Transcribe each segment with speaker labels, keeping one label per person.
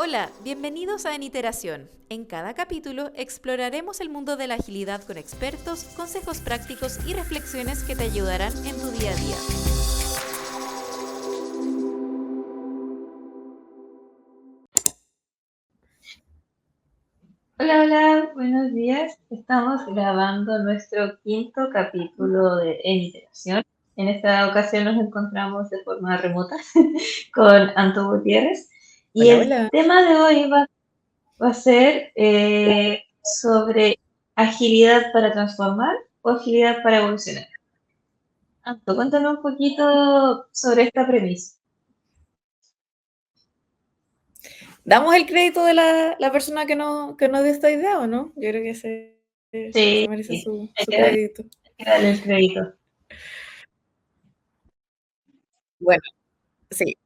Speaker 1: Hola, bienvenidos a En Iteración. En cada capítulo exploraremos el mundo de la agilidad con expertos, consejos prácticos y reflexiones que te ayudarán en tu día a día.
Speaker 2: Hola, hola, buenos días. Estamos grabando nuestro quinto capítulo de En Iteración. En esta ocasión nos encontramos de forma remota con Anto Gutiérrez y
Speaker 1: Hola,
Speaker 2: el
Speaker 1: hola.
Speaker 2: tema de hoy va a ser sobre agilidad para transformar o agilidad para evolucionar. Anto, cuéntanos un poquito sobre esta premisa.
Speaker 1: ¿Damos el crédito de la persona que nos dio esta idea o no? Yo creo que se
Speaker 2: Sí,
Speaker 1: merece
Speaker 2: sí,
Speaker 1: su,
Speaker 2: hay
Speaker 1: su
Speaker 2: que darle,
Speaker 1: crédito.
Speaker 2: hay que darle el crédito.
Speaker 1: Bueno, sí.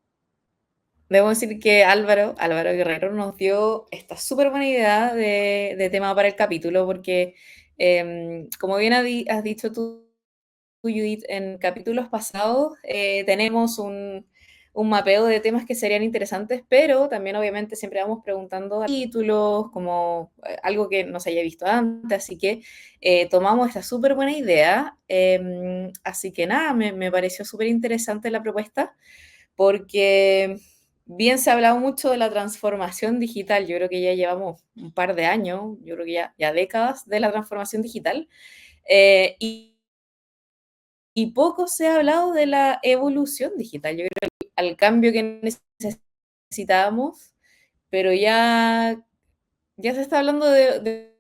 Speaker 1: Debo decir que Álvaro Guerrero nos dio esta súper buena idea de tema para el capítulo, porque como bien has dicho tú, Judith, en capítulos pasados tenemos un mapeo de temas que serían interesantes, pero también obviamente siempre vamos preguntando títulos, como algo que no se haya visto antes, así que tomamos esta súper buena idea, así que nada, me pareció súper interesante la propuesta, porque bien se ha hablado mucho de la transformación digital, yo creo que ya llevamos un par de años, yo creo que ya décadas de la transformación digital, y poco se ha hablado de la evolución digital. Yo creo que al cambio que necesitábamos, pero ya se está hablando de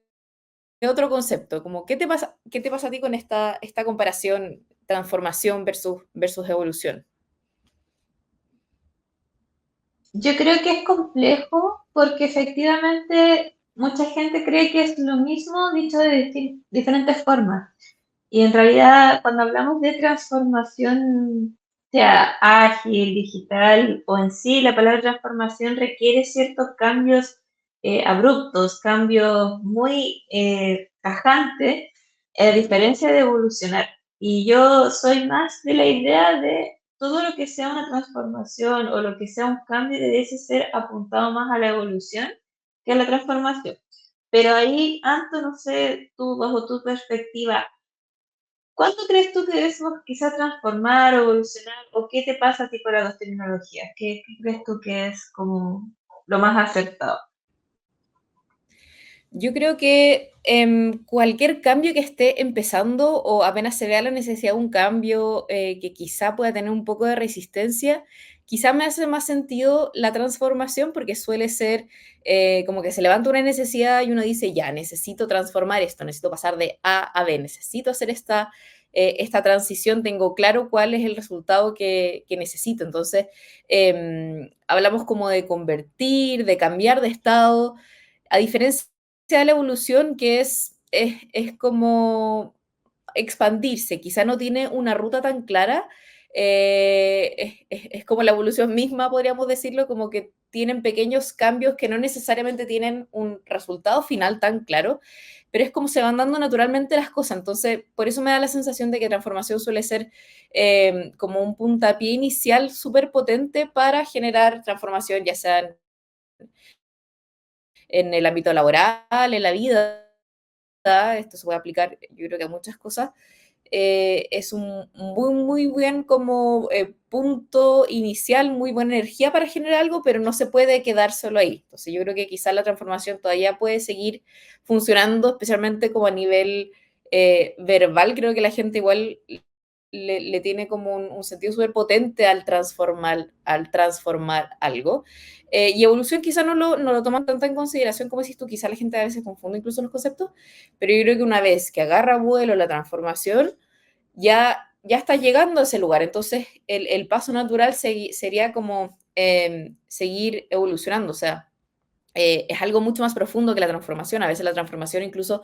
Speaker 1: otro concepto. Como, ¿qué te pasa a ti con esta comparación, transformación versus evolución?
Speaker 2: Yo creo que es complejo porque efectivamente mucha gente cree que es lo mismo dicho de diferentes formas. Y en realidad cuando hablamos de transformación, sea ágil, digital o en sí, la palabra transformación requiere ciertos cambios abruptos, cambios muy tajantes, a diferencia de evolucionar. Y yo soy más de la idea de todo lo que sea una transformación o lo que sea un cambio debe ser apuntado más a la evolución que a la transformación. Pero ahí, Anto, no sé, tú, bajo tu perspectiva, ¿cuánto crees tú que debemos quizá transformar o evolucionar? ¿O qué te pasa a ti con las tecnologías? ¿Qué crees tú que es como lo más acertado?
Speaker 1: Yo creo que cualquier cambio que esté empezando o apenas se vea la necesidad de un cambio que quizá pueda tener un poco de resistencia, quizá me hace más sentido la transformación porque suele ser como que se levanta una necesidad y uno dice, ya, necesito transformar esto, necesito pasar de A a B, necesito hacer esta transición, tengo claro cuál es el resultado que necesito. Entonces, hablamos como de convertir, de cambiar de estado, a diferencia de la evolución, que es como expandirse, quizá no tiene una ruta tan clara, es como la evolución misma, podríamos decirlo, como que tienen pequeños cambios que no necesariamente tienen un resultado final tan claro, pero es como se van dando naturalmente las cosas. Entonces, por eso me da la sensación de que transformación suele ser como un puntapié inicial súper potente para generar transformación, ya sea en el ámbito laboral, en la vida. Esto se puede aplicar, yo creo que a muchas cosas, es un muy, muy buen como punto inicial, muy buena energía para generar algo, pero no se puede quedar solo ahí. Entonces yo creo que quizás la transformación todavía puede seguir funcionando, especialmente como a nivel verbal. Creo que la gente igual le tiene como un sentido súper potente al transformar algo. Y evolución quizá no lo toman tanto en consideración como decís tú, quizá la gente a veces confunde incluso los conceptos, pero yo creo que una vez que agarra vuelo la transformación, ya está llegando a ese lugar. Entonces, el paso natural sería como seguir evolucionando, o sea, es algo mucho más profundo que la transformación. A veces la transformación incluso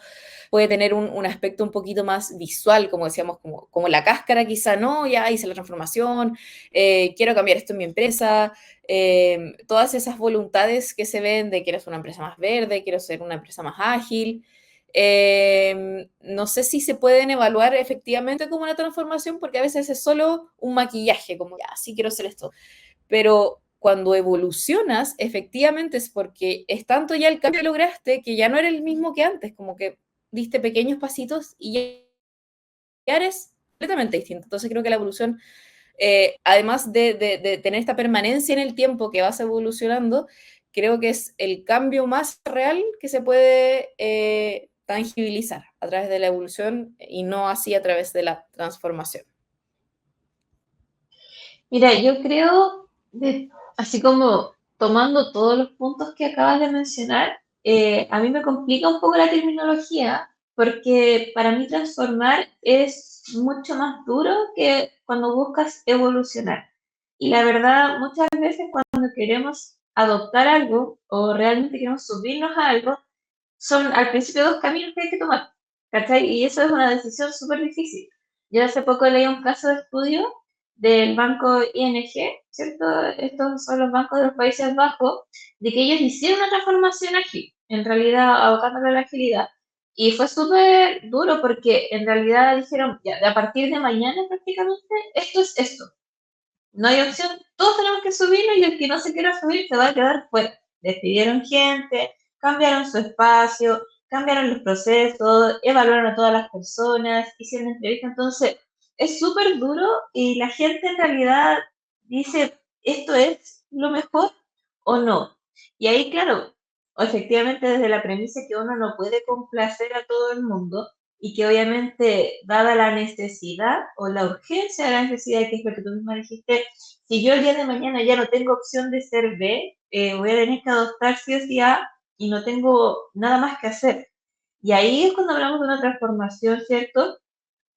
Speaker 1: puede tener un aspecto un poquito más visual, como decíamos, como la cáscara quizá, no, ya hice la transformación, quiero cambiar esto en mi empresa, todas esas voluntades que se ven de quiero ser una empresa más verde, quiero ser una empresa más ágil. No sé si se pueden evaluar efectivamente como una transformación porque a veces es solo un maquillaje, como ya, sí quiero hacer esto, pero cuando evolucionas, efectivamente es porque es tanto ya el cambio que lograste que ya no eres el mismo que antes, como que diste pequeños pasitos y ya eres completamente distinto. Entonces creo que la evolución, además de tener esta permanencia en el tiempo que vas evolucionando, creo que es el cambio más real que se puede tangibilizar a través de la evolución y no así a través de la transformación.
Speaker 2: Mira, yo creo, así como tomando todos los puntos que acabas de mencionar, a mí me complica un poco la terminología, porque para mí transformar es mucho más duro que cuando buscas evolucionar. Y la verdad, muchas veces cuando queremos adoptar algo o realmente queremos subirnos a algo, son al principio dos caminos que hay que tomar, ¿cachai? Y eso es una decisión súper difícil. Yo hace poco leí un caso de estudio del banco ING, ¿cierto? Estos son los bancos de los Países Bajos, de que ellos hicieron una transformación ágil, en realidad abocándole a la agilidad. Y fue súper duro porque en realidad dijeron, ya, de a partir de mañana prácticamente, esto es esto. No hay opción, todos tenemos que subirnos y el que no se quiera subir se va a quedar fuera. Despidieron gente, cambiaron su espacio, cambiaron los procesos, evaluaron a todas las personas, hicieron entrevistas. Entonces, es súper duro y la gente en realidad dice, ¿esto es lo mejor o no? Y ahí, claro, efectivamente desde la premisa que uno no puede complacer a todo el mundo, y que obviamente, dada la necesidad o la urgencia de la necesidad, que es lo que tú misma dijiste, si yo el día de mañana ya no tengo opción de ser B, voy a tener que adoptar sí o sí A y no tengo nada más que hacer. Y ahí es cuando hablamos de una transformación, ¿cierto?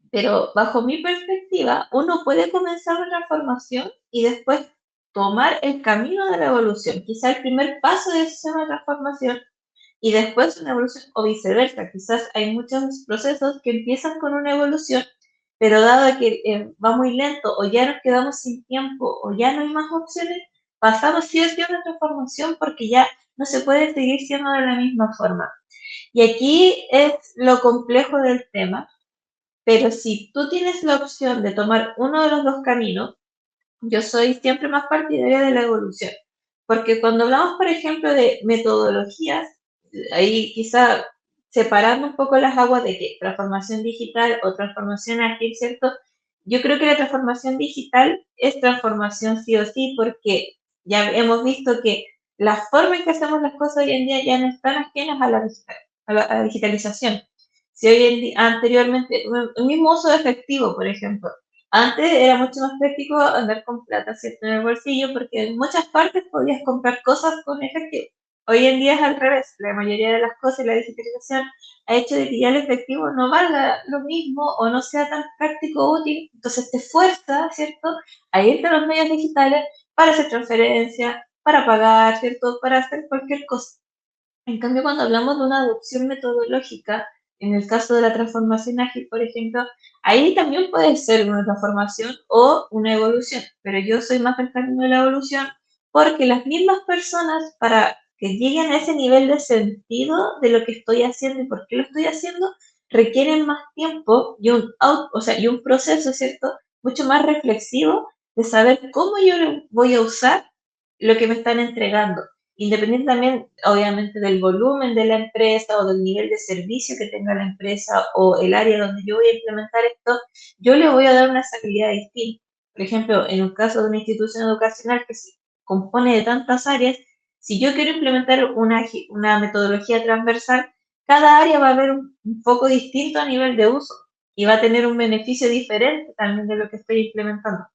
Speaker 2: Pero bajo mi perspectiva, uno puede comenzar una transformación y después tomar el camino de la evolución. Quizá el primer paso de esa transformación y después una evolución o viceversa. Quizás hay muchos procesos que empiezan con una evolución, pero dado que va muy lento o ya nos quedamos sin tiempo o ya no hay más opciones, pasamos sí o sí a una transformación porque ya no se puede seguir siendo de la misma forma. Y aquí es lo complejo del tema, pero si tú tienes la opción de tomar uno de los dos caminos, yo soy siempre más partidaria de la evolución, porque cuando hablamos, por ejemplo, de metodologías, ahí quizá separando un poco las aguas de que transformación digital o transformación ágil, ¿cierto? Yo creo que la transformación digital es transformación sí o sí, porque ya hemos visto que la forma en que hacemos las cosas hoy en día ya no están ajenas a la, a la digitalización. Si hoy en día, anteriormente, el mismo uso de efectivo, por ejemplo, antes era mucho más práctico andar con plata, ¿cierto? En el bolsillo, porque en muchas partes podías comprar cosas con efectivo. Hoy en día es al revés. La mayoría de las cosas, la digitalización ha hecho de que ya el efectivo no valga lo mismo o no sea tan práctico o útil. Entonces te fuerza, ¿cierto?, a irte a los medios digitales para hacer transferencias, para pagar, ¿cierto?, para hacer cualquier cosa. En cambio, cuando hablamos de una adopción metodológica, en el caso de la transformación ágil, por ejemplo, ahí también puede ser una transformación o una evolución, pero yo soy más del camino de la evolución porque las mismas personas, para que lleguen a ese nivel de sentido de lo que estoy haciendo y por qué lo estoy haciendo, requieren más tiempo y o sea, y un proceso, ¿cierto?, mucho más reflexivo de saber cómo yo voy a usar lo que me están entregando, independiente también, obviamente, del volumen de la empresa o del nivel de servicio que tenga la empresa o el área donde yo voy a implementar esto, yo le voy a dar una habilidad distinta. Por ejemplo, en un caso de una institución educacional que se compone de tantas áreas, si yo quiero implementar una metodología transversal, cada área va a ver un foco distinto a nivel de uso y va a tener un beneficio diferente también de lo que estoy implementando.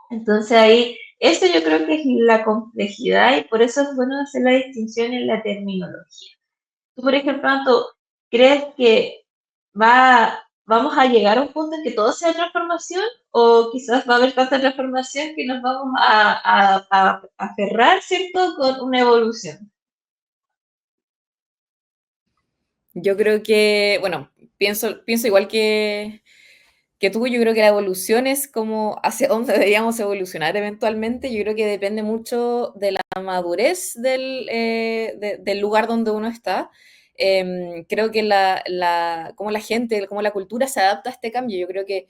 Speaker 2: Entonces ahí, eso yo creo que es la complejidad y por eso es bueno hacer la distinción en la terminología. Tú, por ejemplo, Anto, ¿crees que vamos a llegar a un punto en que todo sea transformación o quizás va a haber tanta transformación que nos vamos a aferrar, ¿cierto?, con una evolución?
Speaker 1: Yo creo que, bueno, pienso igual que tú, yo creo que la evolución es como hacia dónde deberíamos evolucionar eventualmente. Yo creo que depende mucho de la madurez del lugar donde uno está. Creo que cómo la gente, cómo la cultura se adapta a este cambio. Yo creo que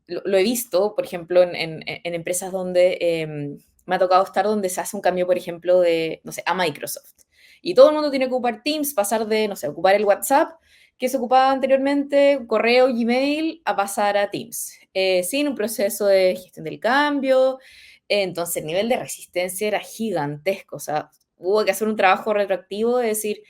Speaker 1: lo he visto, por ejemplo, en empresas donde me ha tocado estar donde se hace un cambio, por ejemplo, de, no sé, a Microsoft. Y todo el mundo tiene que ocupar Teams, pasar de, no sé, ocupar el WhatsApp, que se ocupaba anteriormente, correo, Gmail, a pasar a Teams, sin un proceso de gestión del cambio. Entonces, el nivel de resistencia era gigantesco. O sea, hubo que hacer un trabajo retroactivo de decir,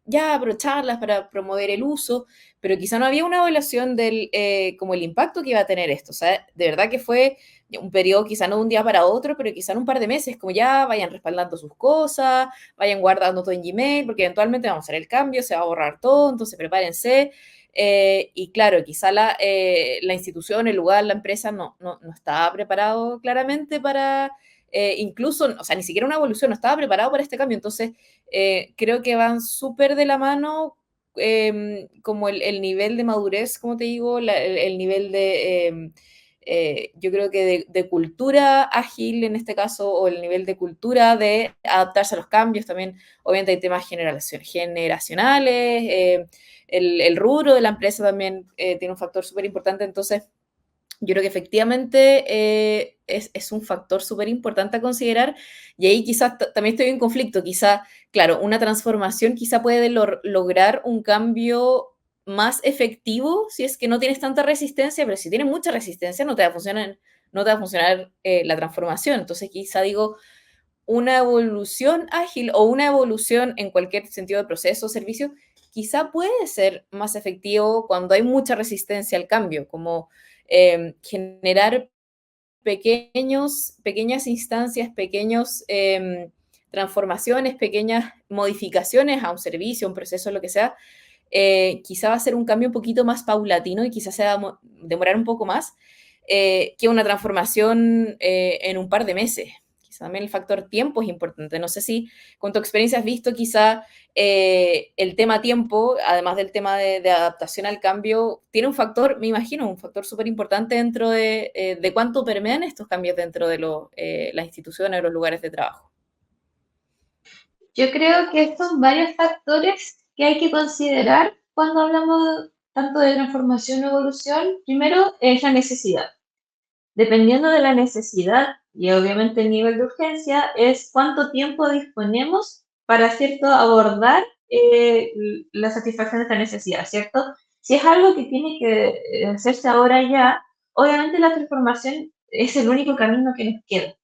Speaker 1: ya aprovecharlas para promover el uso, pero quizá no había una evaluación del como el impacto que iba a tener esto. O sea, de verdad que fue un periodo quizá no de un día para otro, pero quizá en un par de meses, como ya vayan respaldando sus cosas, vayan guardando todo en Gmail, porque eventualmente vamos a hacer el cambio, se va a borrar todo, entonces prepárense. Y claro, quizá la institución, el lugar, la empresa no estaba preparado claramente para, incluso, o sea, ni siquiera una evolución, no estaba preparado para este cambio. Entonces, creo que van súper de la mano como el nivel de madurez, como te digo, el nivel de, yo creo que de cultura ágil en este caso, o el nivel de cultura de adaptarse a los cambios. También, obviamente, hay temas generacionales, el rubro de la empresa también tiene un factor súper importante. Entonces, yo creo que efectivamente es un factor súper importante a considerar, y ahí quizás también estoy en conflicto. Quizá, claro, una transformación quizá puede lograr un cambio más efectivo si es que no tienes tanta resistencia, pero si tienes mucha resistencia no te va a funcionar, no te va a funcionar la transformación. Entonces quizá digo, una evolución ágil o una evolución en cualquier sentido de proceso o servicio, quizá puede ser más efectivo cuando hay mucha resistencia al cambio, como generar pequeñas instancias, pequeñas transformaciones, pequeñas modificaciones a un servicio, un proceso, lo que sea. Quizá va a ser un cambio un poquito más paulatino y quizás se va a demorar un poco más que una transformación en un par de meses. Quizá también el factor tiempo es importante. No sé si con tu experiencia has visto quizá el tema tiempo, además del tema de adaptación al cambio, tiene un factor, me imagino, un factor súper importante dentro de cuánto permean estos cambios dentro de las instituciones o los lugares de trabajo.
Speaker 2: Yo creo que son varios factores que hay que considerar cuando hablamos tanto de transformación o evolución. Primero es la necesidad. Dependiendo de la necesidad y obviamente el nivel de urgencia, es cuánto tiempo disponemos para, ¿cierto?, abordar la satisfacción de esta necesidad, ¿cierto? Si es algo que tiene que hacerse ahora ya, obviamente la transformación es el único camino que nos queda.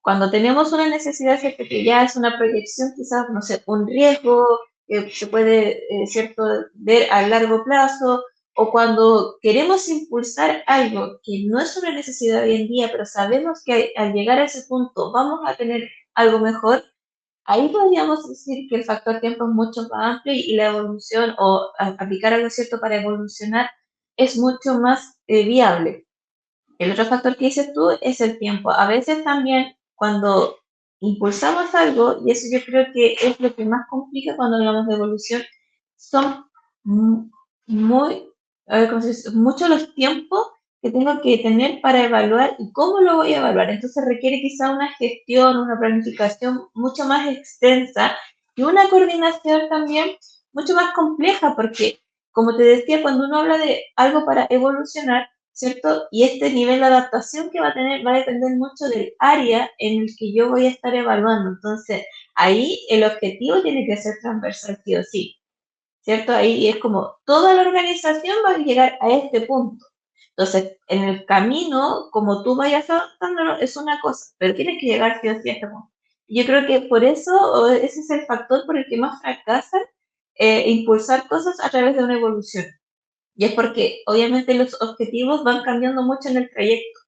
Speaker 2: Cuando tenemos una necesidad, ¿cierto?, que ya es una proyección, quizás, no sé, un riesgo que se puede, ¿cierto?, ver a largo plazo, o cuando queremos impulsar algo que no es una necesidad hoy en día, pero sabemos que al llegar a ese punto vamos a tener algo mejor, ahí podríamos decir que el factor tiempo es mucho más amplio y la evolución o aplicar algo cierto para evolucionar es mucho más viable. El otro factor que dices tú es el tiempo. A veces también cuando impulsamos algo, y eso yo creo que es lo que más complica cuando hablamos de evolución, son muy, a ver, ¿cómo se dice? Muchos los tiempos que tengo que tener para evaluar y cómo lo voy a evaluar. Entonces requiere quizá una gestión, una planificación mucho más extensa y una coordinación también mucho más compleja, porque, como te decía, cuando uno habla de algo para evolucionar, ¿cierto? Y este nivel de adaptación que va a tener va a depender mucho del área en el que yo voy a estar evaluando. Entonces, ahí el objetivo tiene que ser transversal, sí o sí, ¿cierto? Ahí es como toda la organización va a llegar a este punto. Entonces, en el camino, como tú vayas adaptándolo, es una cosa, pero tienes que llegar sí o sí a este punto. Yo creo que por eso, ese es el factor por el que más fracasan impulsar cosas a través de una evolución. Y es porque obviamente los objetivos van cambiando mucho en el trayecto.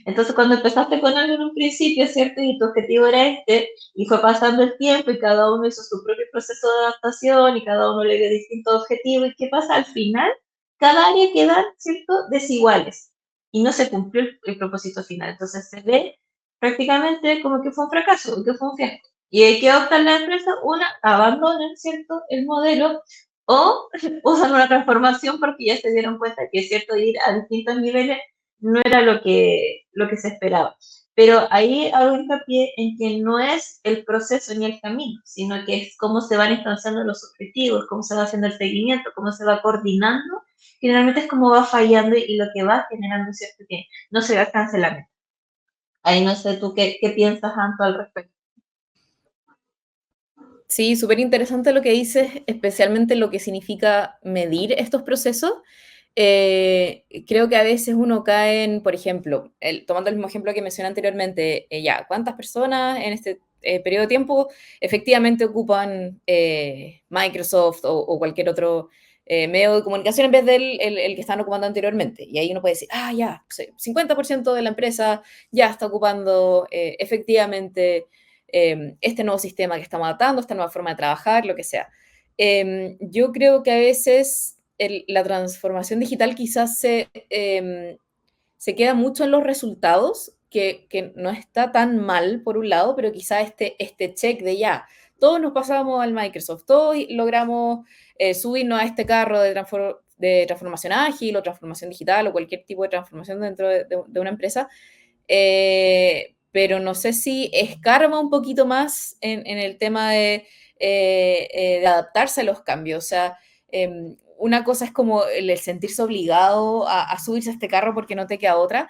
Speaker 2: Entonces, cuando empezaste con algo en un principio, ¿cierto? Y tu objetivo era este, y fue pasando el tiempo y cada uno hizo su propio proceso de adaptación y cada uno le dio distintos objetivos. ¿Y qué pasa? Al final, cada área quedan, ¿cierto?, desiguales y no se cumplió el propósito final. Entonces, se ve prácticamente como que fue un fracaso, que fue un fiasco. ¿Y hay que optar la empresa? Una, abandonan, ¿cierto?, el modelo o usan una transformación porque ya se dieron cuenta que es cierto ir a distintos niveles no era lo que se esperaba. Pero ahí hago hincapié en que no es el proceso ni el camino, sino que es cómo se van instanciando los objetivos, cómo se va haciendo el seguimiento, cómo se va coordinando. Generalmente es como va fallando y lo que va generando, ¿cierto?, que no se alcanza la meta. Ahí no sé tú qué piensas, Anto, al respecto.
Speaker 1: Sí, súper interesante lo que dices, especialmente lo que significa medir estos procesos. Creo que a veces uno cae en, por ejemplo, tomando el mismo ejemplo que mencioné anteriormente, ya, ¿cuántas personas en este periodo de tiempo efectivamente ocupan Microsoft o cualquier otro medio de comunicación en vez del el que estaban ocupando anteriormente? Y ahí uno puede decir, ah, ya, sí, 50% de la empresa ya está ocupando efectivamente este nuevo sistema que estamos adaptando, esta nueva forma de trabajar, lo que sea. Yo creo que a veces la transformación digital quizás se queda mucho en los resultados, que no está tan mal por un lado, pero quizá este check de ya, todos nos pasamos al Microsoft, todos logramos subirnos a este carro de transformación ágil o transformación digital o cualquier tipo de transformación dentro de una empresa, pero no sé si escarba un poquito más en el tema de adaptarse a los cambios. O sea, una cosa es como el sentirse obligado a subirse a este carro porque no te queda otra.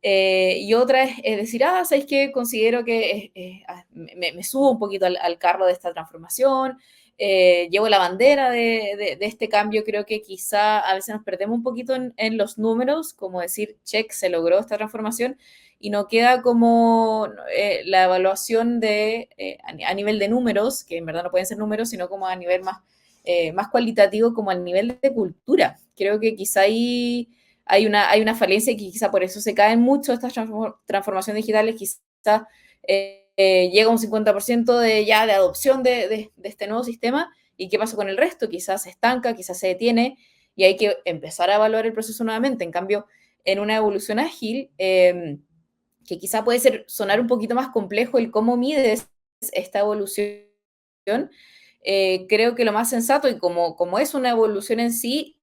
Speaker 1: Y otra es decir, ah, ¿sabéis qué? Considero que me subo un poquito al carro de esta transformación, llevo la bandera de este cambio, creo que quizá a veces nos perdemos un poquito en los números, como decir, check, se logró esta transformación, y no queda como la evaluación a nivel de números, que en verdad no pueden ser números, sino como a nivel más cualitativo, como al nivel de cultura. Creo que quizá ahí hay una falencia y que quizá por eso se caen mucho estas transformaciones digitales, quizá llega un 50% de adopción de este nuevo sistema, y qué pasa con el resto, quizás se estanca, quizás se detiene, y hay que empezar a evaluar el proceso nuevamente. En cambio, en una evolución ágil, que quizá puede sonar un poquito más complejo el cómo mides esta evolución, creo que lo más sensato, y como es una evolución en sí,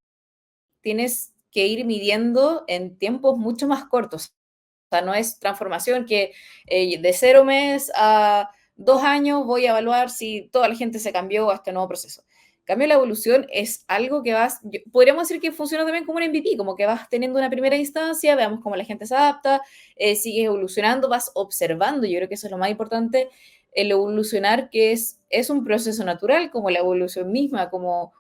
Speaker 1: tienes que ir midiendo en tiempos mucho más cortos. O sea, no es transformación que de 0 mes a 2 años voy a evaluar si toda la gente se cambió a este nuevo proceso. En cambio, la evolución es algo que podríamos decir que funciona también como un MVP, como que vas teniendo una primera instancia, veamos cómo la gente se adapta, sigues evolucionando, vas observando. Yo creo que eso es lo más importante, el evolucionar, que es un proceso natural, como la evolución misma, como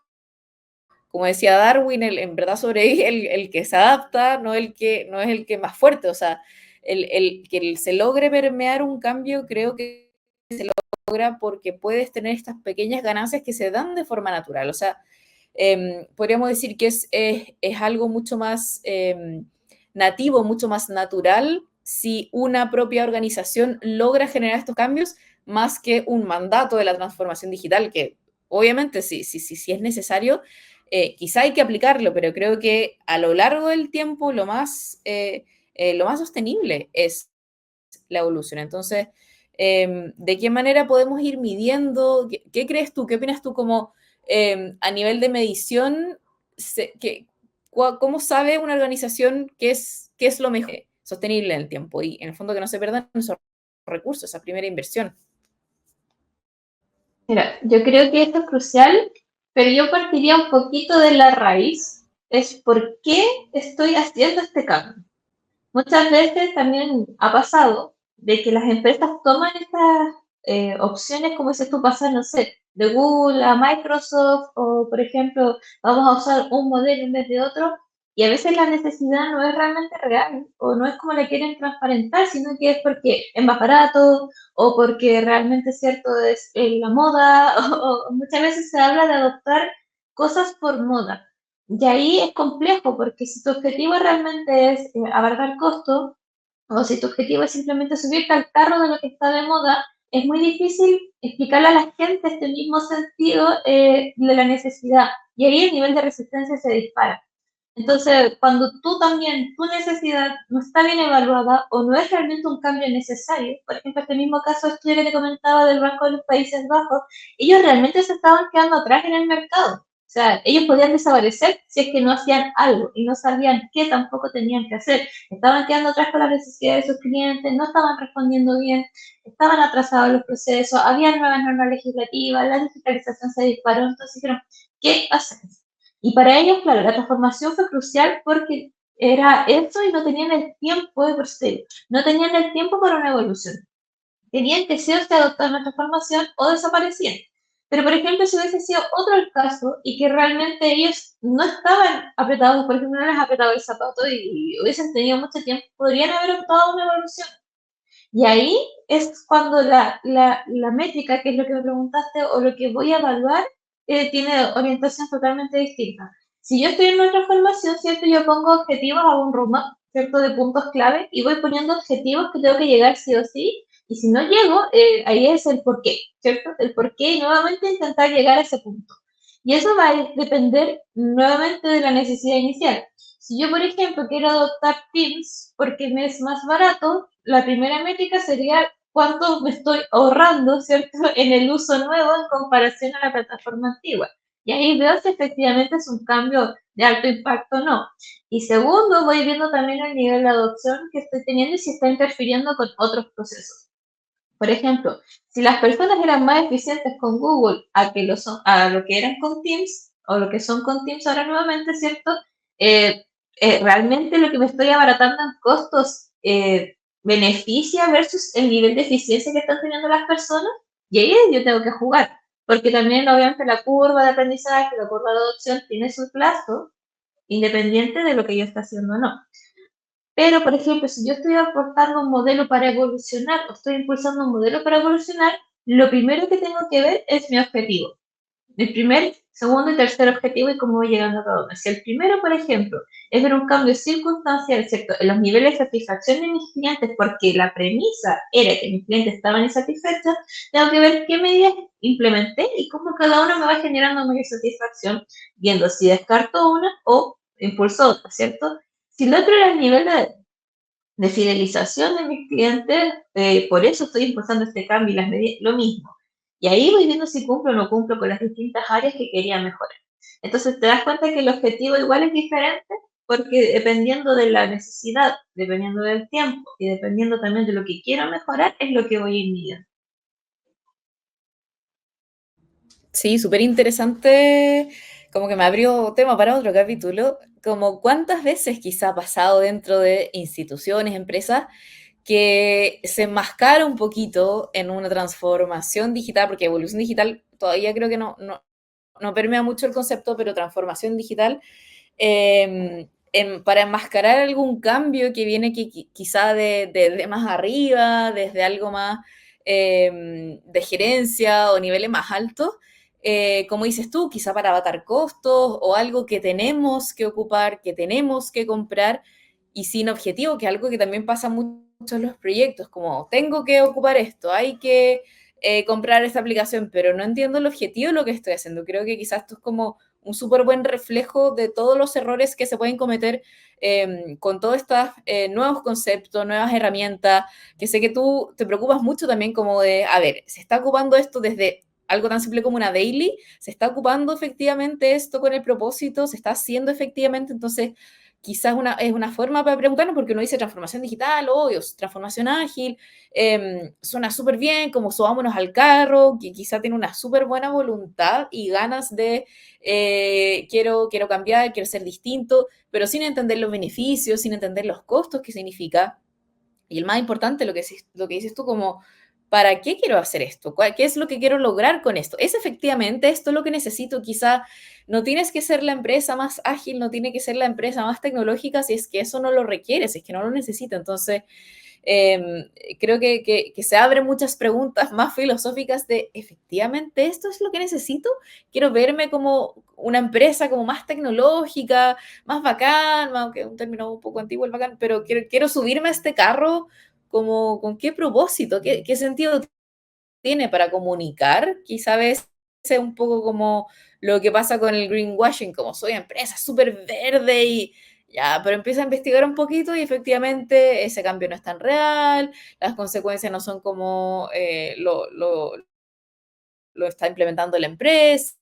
Speaker 1: decía Darwin, en verdad sobrevive el que se adapta, no es el que es más fuerte. O sea, el que se logre permear un cambio, creo que se logra porque puedes tener estas pequeñas ganancias que se dan de forma natural. O sea, podríamos decir que es algo mucho más nativo, mucho más natural, si una propia organización logra generar estos cambios, más que un mandato de la transformación digital, que obviamente sí es necesario, quizá hay que aplicarlo, pero creo que a lo largo del tiempo lo más sostenible es la evolución. Entonces, ¿de qué manera podemos ir midiendo? ¿Qué crees tú? ¿Qué opinas tú como a nivel de medición? ¿Cómo sabe una organización qué es lo mejor sostenible en el tiempo? Y en el fondo que no se pierdan esos recursos, esa primera inversión.
Speaker 2: Mira, yo creo que esto es crucial, pero yo partiría un poquito de la raíz. Es por qué estoy haciendo este cambio. Muchas veces también ha pasado de que las empresas toman estas opciones, como dices tú, pasar, no sé, de Google a Microsoft, o por ejemplo, vamos a usar un modelo en vez de otro, y a veces la necesidad no es realmente real, o no es como le quieren transparentar, sino que es porque es más barato, o porque realmente es cierto, es la moda, o muchas veces se habla de adoptar cosas por moda. Y ahí es complejo, porque si tu objetivo realmente es abarcar costos, o si tu objetivo es simplemente subirte al carro de lo que está de moda, es muy difícil explicarle a la gente este mismo sentido de la necesidad. Y ahí el nivel de resistencia se dispara. Entonces, cuando tú también, tu necesidad no está bien evaluada o no es realmente un cambio necesario, por ejemplo, este mismo caso de estudio que te comentaba del Banco de los Países Bajos, ellos realmente se estaban quedando atrás en el mercado. O sea, ellos podían desaparecer si es que no hacían algo y no sabían qué tampoco tenían que hacer. Estaban quedando atrás con las necesidades de sus clientes, no estaban respondiendo bien, estaban atrasados los procesos, había nuevas normas legislativas, la digitalización se disparó, entonces dijeron, ¿qué hacemos? Y para ellos, claro, la transformación fue crucial porque era eso y no tenían el tiempo, no tenían el tiempo para una evolución. Tenían que sí o sí adoptar una transformación o desaparecían. Pero, por ejemplo, si hubiese sido otro el caso y que realmente ellos no estaban apretados, por ejemplo, no les apretaba el zapato y hubiesen tenido mucho tiempo, podrían haber optado una evolución. Y ahí es cuando la métrica, que es lo que me preguntaste, o lo que voy a evaluar, tiene orientación totalmente distinta. Si yo estoy en una transformación, ¿cierto? Yo pongo objetivos a un roadmap, ¿cierto? De puntos clave y voy poniendo objetivos que tengo que llegar sí o sí. Y si no llego, ahí es el por qué, ¿cierto? El por qué y nuevamente intentar llegar a ese punto. Y eso va a depender nuevamente de la necesidad inicial. Si yo, por ejemplo, quiero adoptar Teams porque me es más barato, la primera métrica sería cuánto me estoy ahorrando, ¿cierto?, en el uso nuevo en comparación a la plataforma antigua. Y ahí veo si efectivamente es un cambio de alto impacto o no. Y segundo, voy viendo también el nivel de adopción que estoy teniendo y si está interfiriendo con otros procesos. Por ejemplo, si las personas eran más eficientes con Google a lo que eran con Teams, o lo que son con Teams ahora nuevamente, ¿cierto? Eh, realmente lo que me estoy abaratando en costos beneficia versus el nivel de eficiencia que están teniendo las personas, y ahí yo tengo que jugar, porque también obviamente la curva de aprendizaje, la curva de adopción tiene su plazo, independiente de lo que yo esté haciendo o no. Pero, por ejemplo, si yo estoy aportando un modelo para evolucionar o estoy impulsando un modelo para evolucionar, lo primero que tengo que ver es mi objetivo. El primer, segundo y tercer objetivo y cómo voy llegando a cada uno. Si el primero, por ejemplo, es ver un cambio circunstancial, ¿cierto?, en los niveles de satisfacción de mis clientes, porque la premisa era que mis clientes estaban insatisfechos, tengo que ver qué medidas implementé y cómo cada una me va generando mayor satisfacción, viendo si descarto una o impulso otra, ¿cierto? Si el otro era el nivel de fidelización de mis clientes, por eso estoy impulsando este cambio y las medidas, lo mismo. Y ahí voy viendo si cumplo o no cumplo con las distintas áreas que quería mejorar. Entonces te das cuenta que el objetivo igual es diferente porque dependiendo de la necesidad, dependiendo del tiempo y dependiendo también de lo que quiero mejorar, es lo que voy a ir midiendo.
Speaker 1: Sí, súper interesante, como que me abrió tema para otro capítulo, como cuántas veces quizá ha pasado dentro de instituciones, empresas, que se enmascara un poquito en una transformación digital, porque evolución digital todavía creo que no permea mucho el concepto, pero transformación digital, para enmascarar algún cambio que viene quizá de más arriba, desde algo más de gerencia o niveles más altos, como dices tú, quizá para abatar costos o algo que tenemos que ocupar, que tenemos que comprar y sin objetivo, que es algo que también pasa mucho en los proyectos, como tengo que ocupar esto, hay que comprar esta aplicación, pero no entiendo el objetivo de lo que estoy haciendo. Creo que quizás esto es como un súper buen reflejo de todos los errores que se pueden cometer con todos estos nuevos conceptos, nuevas herramientas, que sé que tú te preocupas mucho también como de, a ver, se está ocupando esto desde algo tan simple como una daily, se está ocupando efectivamente esto con el propósito, se está haciendo efectivamente, entonces quizás es una forma para preguntarnos, porque uno dice transformación digital, obvio, transformación ágil, suena súper bien, como subámonos al carro, que quizá tiene una súper buena voluntad y ganas de quiero cambiar, quiero ser distinto, pero sin entender los beneficios, sin entender los costos que significa. Y el más importante, lo que dices tú, como, ¿para qué quiero hacer esto? ¿Qué es lo que quiero lograr con esto? ¿Es efectivamente esto lo que necesito? Quizá no tienes que ser la empresa más ágil, no tiene que ser la empresa más tecnológica si es que eso no lo requiere, si es que no lo necesita. Entonces, eh, creo que se abren muchas preguntas más filosóficas de, ¿efectivamente esto es lo que necesito? Quiero verme como una empresa como más tecnológica, más bacán, aunque es un término un poco antiguo el bacán, pero quiero subirme a este carro como, ¿con qué propósito? ¿Qué sentido tiene para comunicar? Quizá a veces es un poco como lo que pasa con el greenwashing, como soy empresa súper verde y ya, pero empieza a investigar un poquito y efectivamente ese cambio no es tan real, las consecuencias no son como lo está implementando la empresa,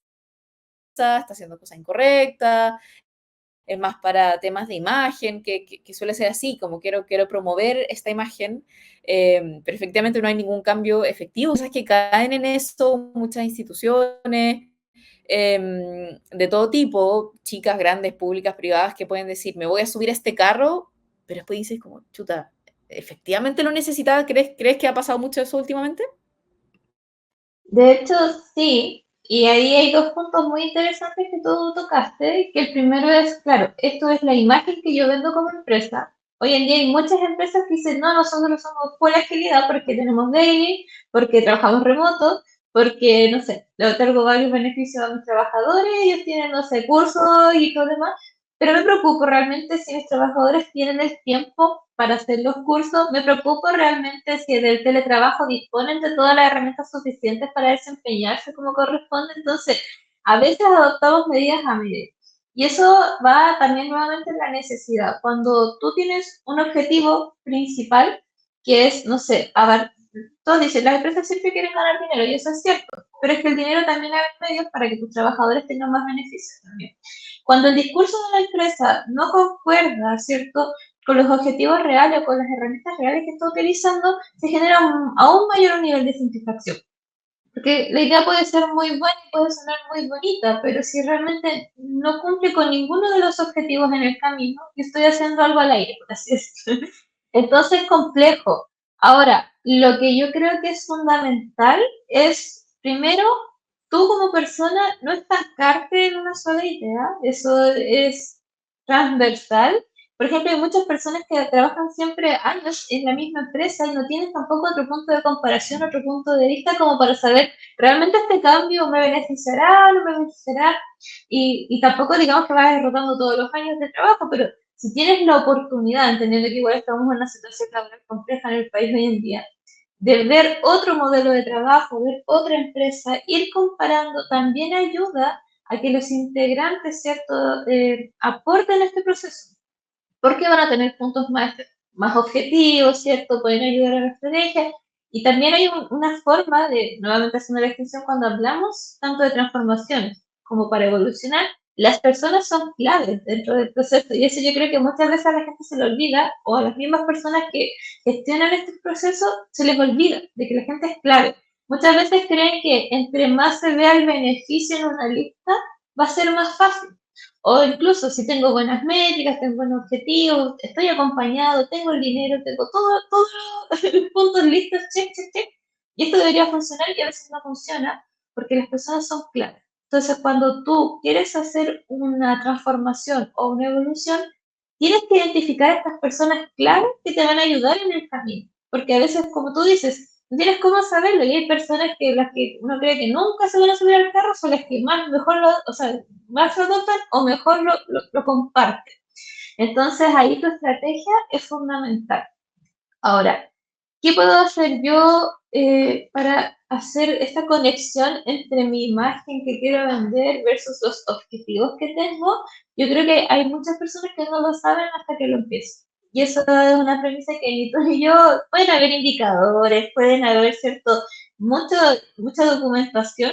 Speaker 1: está haciendo cosas incorrectas, es más para temas de imagen, que suele ser así, como quiero promover esta imagen, pero efectivamente no hay ningún cambio efectivo, cosas que caen en eso, muchas instituciones, de todo tipo, chicas, grandes, públicas, privadas, que pueden decir, me voy a subir a este carro, pero después dices como, chuta, ¿efectivamente lo necesitaba? ¿Crees que ha pasado mucho eso últimamente?
Speaker 2: De hecho, sí, y ahí hay dos puntos muy interesantes que tú tocaste, que el primero es, claro, esto es la imagen que yo vendo como empresa. Hoy en día hay muchas empresas que dicen, no, nosotros somos full agilidad porque tenemos daily, porque trabajamos remoto, porque, no sé, le otorgo varios beneficios a mis trabajadores, ellos tienen, no sé, cursos y todo demás, pero me preocupo realmente si mis trabajadores tienen el tiempo para hacer los cursos. Me preocupo realmente si del teletrabajo disponen de todas las herramientas suficientes para desempeñarse como corresponde. Entonces, a veces adoptamos medidas a medida. Y eso va también nuevamente en la necesidad. Cuando tú tienes un objetivo principal, que es, no sé, todos dicen, las empresas siempre quieren ganar dinero, y eso es cierto, pero es que el dinero también hay medios para que tus trabajadores tengan más beneficios también. Cuando el discurso de la empresa no concuerda, ¿cierto?, con los objetivos reales o con las herramientas reales que está utilizando, se genera un aún mayor nivel de satisfacción. Porque la idea puede ser muy buena y puede sonar muy bonita, pero si realmente no cumple con ninguno de los objetivos en el camino, yo estoy haciendo algo al aire, por así decirlo. Entonces, complejo. Ahora, lo que yo creo que es fundamental es, primero, tú como persona no estancarte en una sola idea, eso es transversal. Por ejemplo, hay muchas personas que trabajan siempre años en la misma empresa y no tienen tampoco otro punto de comparación, otro punto de vista como para saber, ¿realmente este cambio me beneficiará o no me beneficiará? Y tampoco digamos que vas derrotando todos los años de trabajo, pero si tienes la oportunidad, entendiendo que igual estamos en una situación laboral compleja en el país hoy en día, de ver otro modelo de trabajo, ver otra empresa, ir comparando, también ayuda a que los integrantes, ¿cierto?, aporten este proceso, porque van a tener puntos más objetivos, ¿cierto? Pueden ayudar a la estrategia. Y también hay una forma de, nuevamente haciendo la extensión, cuando hablamos tanto de transformaciones como para evolucionar, las personas son claves dentro del proceso. Y eso yo creo que muchas veces a la gente se le olvida, o a las mismas personas que gestionan este proceso se les olvida de que la gente es clave. Muchas veces creen que entre más se vea el beneficio en una lista, va a ser más fácil. O incluso si tengo buenas métricas, tengo buenos objetivos, estoy acompañado, tengo el dinero, tengo todos los puntos listos, check, check, check. Y esto debería funcionar y a veces no funciona porque las personas son claras. Entonces, cuando tú quieres hacer una transformación o una evolución, tienes que identificar a estas personas claves que te van a ayudar en el camino. Porque a veces, como tú dices, no tienes cómo saberlo y hay personas que las que uno cree que nunca se van a subir al carro son las que más mejor lo, o sea, más lo notan o mejor lo comparten. Entonces ahí tu estrategia es fundamental. Ahora, ¿qué puedo hacer yo para hacer esta conexión entre mi imagen que quiero vender versus los objetivos que tengo? Yo creo que hay muchas personas que no lo saben hasta que lo empiezan. Y eso es una premisa que ni tú ni yo, pueden haber indicadores, pueden haber, ¿cierto? Mucho, mucha documentación,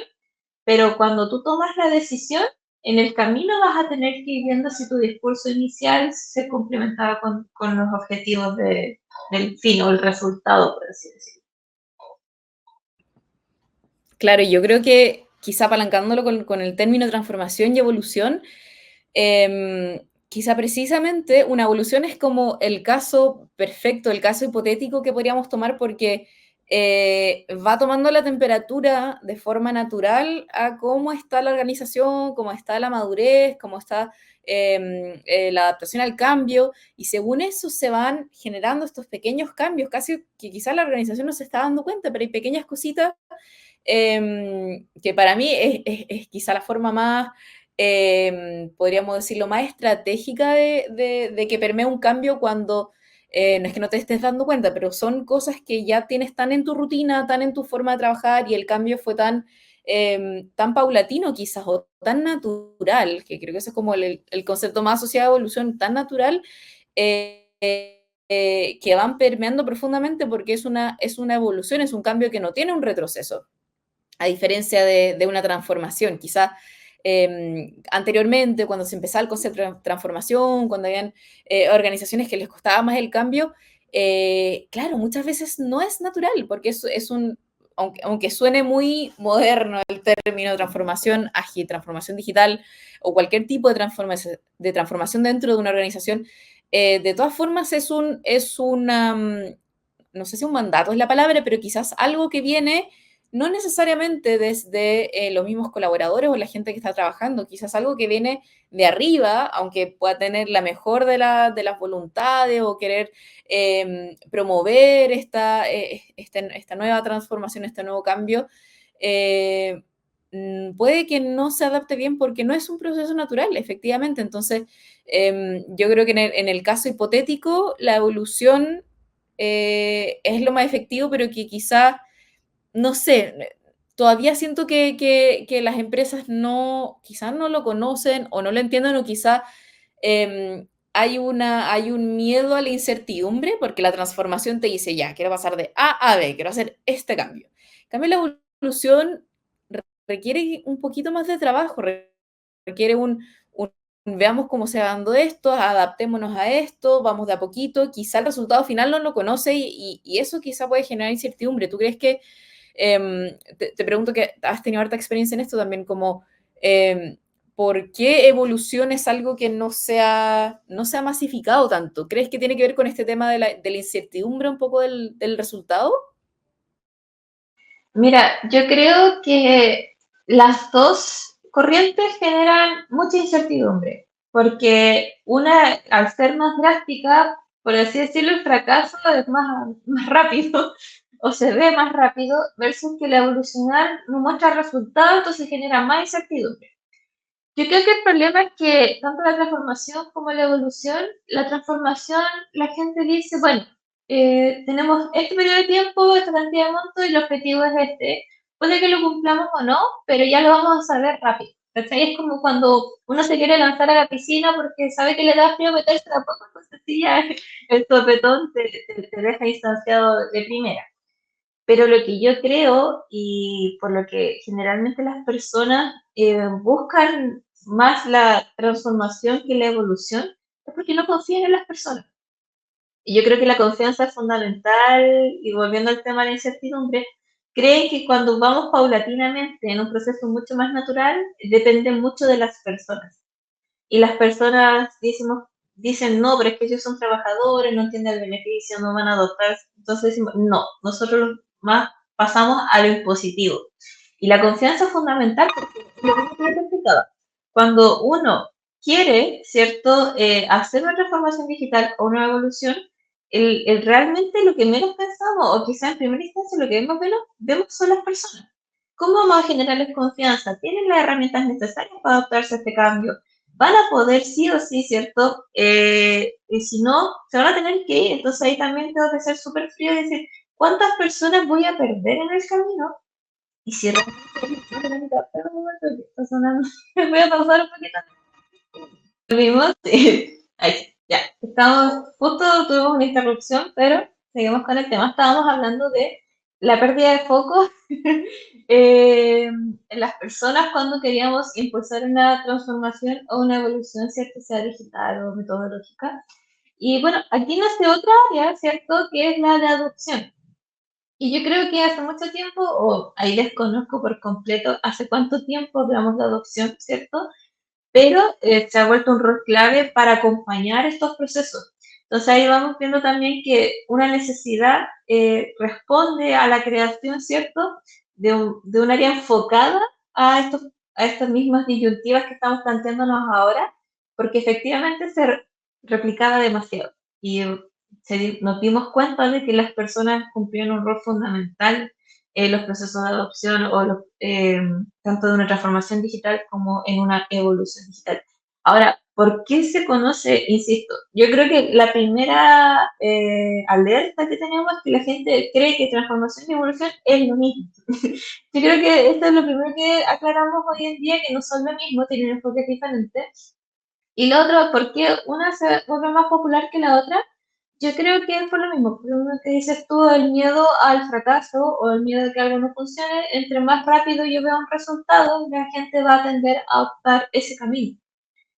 Speaker 2: pero cuando tú tomas la decisión, en el camino vas a tener que ir viendo si tu discurso inicial se complementaba con los objetivos del fin o el resultado, por así decirlo.
Speaker 1: Claro, yo creo que quizá apalancándolo con el término transformación y evolución, quizá precisamente una evolución es como el caso perfecto, el caso hipotético que podríamos tomar porque va tomando la temperatura de forma natural a cómo está la organización, cómo está la madurez, cómo está la adaptación al cambio, y según eso se van generando estos pequeños cambios, casi que quizás la organización no se está dando cuenta, pero hay pequeñas cositas que para mí es quizá la forma más, podríamos decirlo, más estratégica de que permee un cambio cuando no es que no te estés dando cuenta, pero son cosas que ya tienes tan en tu rutina, tan en tu forma de trabajar y el cambio fue tan paulatino quizás o tan natural, que creo que ese es como el concepto más asociado a evolución, tan natural, que van permeando profundamente porque es una evolución, es un cambio que no tiene un retroceso a diferencia de una transformación. Quizá anteriormente, cuando se empezaba el concepto de transformación, cuando habían organizaciones que les costaba más el cambio, claro, muchas veces no es natural, porque aunque suene muy moderno el término transformación ágil, transformación digital o cualquier tipo de transformación dentro de una organización, de todas formas es una, no sé si un mandato es la palabra, pero quizás algo que viene no necesariamente desde los mismos colaboradores o la gente que está trabajando, quizás algo que viene de arriba, aunque pueda tener la mejor de las voluntades o querer promover esta nueva transformación, este nuevo cambio, puede que no se adapte bien porque no es un proceso natural, efectivamente. Entonces, yo creo que en el caso hipotético, la evolución es lo más efectivo, pero que quizá, no sé, todavía siento que las empresas no, quizás no lo conocen o no lo entienden o quizá hay un miedo a la incertidumbre porque la transformación te dice, ya, quiero pasar de A a B, quiero hacer este cambio. En cambio, la evolución requiere un poquito más de trabajo, requiere un veamos cómo se va dando esto, adaptémonos a esto, vamos de a poquito, quizá el resultado final no lo conoce y eso quizá puede generar incertidumbre. ¿Tú crees que, te pregunto que has tenido harta experiencia en esto también, como, ¿por qué evolución es algo que no se ha masificado tanto? ¿Crees que tiene que ver con este tema de la incertidumbre un poco del resultado?
Speaker 2: Mira, yo creo que las dos corrientes generan mucha incertidumbre, porque una, al ser más drástica, por así decirlo, el fracaso es más rápido o se ve más rápido, versus que la evolucionar no muestra resultados, entonces genera más incertidumbre. Yo creo que el problema es que tanto la transformación como la transformación, la gente dice, bueno, tenemos este periodo de tiempo, esta cantidad de monto y el objetivo es este. Puede que lo cumplamos o no, pero ya lo vamos a saber rápido. ¿Cachai? Es como cuando uno se quiere lanzar a la piscina porque sabe que le da frío meterse a poco, entonces sí, ya el sopetón te deja instanciado de primera. Pero lo que yo creo y por lo que generalmente las personas buscan más la transformación que la evolución es porque no confían en las personas. Y yo creo que la confianza es fundamental y volviendo al tema de la incertidumbre, creen que cuando vamos paulatinamente en un proceso mucho más natural, depende mucho de las personas. Y las personas dicen, no, pero es que ellos son trabajadores, no entienden el beneficio, no van a adoptar. Entonces decimos, no, nosotros más pasamos a lo impositivo. Y la confianza es fundamental porque lo mismo que te explicaba. Cuando uno quiere, ¿cierto?, hacer una transformación digital o una evolución, realmente lo que menos pensamos, o quizá en primera instancia lo que vemos son las personas. ¿Cómo vamos a generarles confianza? ¿Tienen las herramientas necesarias para adaptarse a este cambio? Van a poder sí o sí, ¿cierto? Y si no, se van a tener que ir. Entonces ahí también tengo que ser súper frío y decir, ¿cuántas personas voy a perder en el camino? Y si realmente espera un momento, que está sonando. Voy a pausar un poquito. Volvimos. Sí. Ahí, ya. Estamos, justo tuvimos una interrupción, pero seguimos con el tema. Estábamos hablando de la pérdida de foco en las personas cuando queríamos impulsar una transformación o una evolución, ¿cierto? Sea digital o metodológica. Y bueno, aquí nace otra área, ¿cierto? Que es la de adopción. Y yo creo que hace mucho tiempo, o ahí desconozco por completo, hace cuánto tiempo hablamos de adopción, ¿cierto? Pero se ha vuelto un rol clave para acompañar estos procesos. Entonces ahí vamos viendo también que una necesidad responde a la creación, ¿cierto?, de un área enfocada a, a estas mismas disyuntivas que estamos planteándonos ahora, porque efectivamente se replicaba demasiado. Y nos dimos cuenta de que las personas cumplían un rol fundamental en los procesos de adopción o tanto de una transformación digital como en una evolución digital. Ahora, ¿por qué se conoce? Insisto, yo creo que la primera alerta que tenemos es que la gente cree que transformación y evolución es lo mismo. Yo creo que esto es lo primero que aclaramos hoy en día, que no son lo mismo, tienen enfoques diferentes. Y lo otro, ¿por qué una se vuelve más popular que la otra? Yo creo que es por lo mismo, por lo que dices tú, el miedo al fracaso o el miedo de que algo no funcione, entre más rápido yo vea un resultado, la gente va a tender a optar ese camino.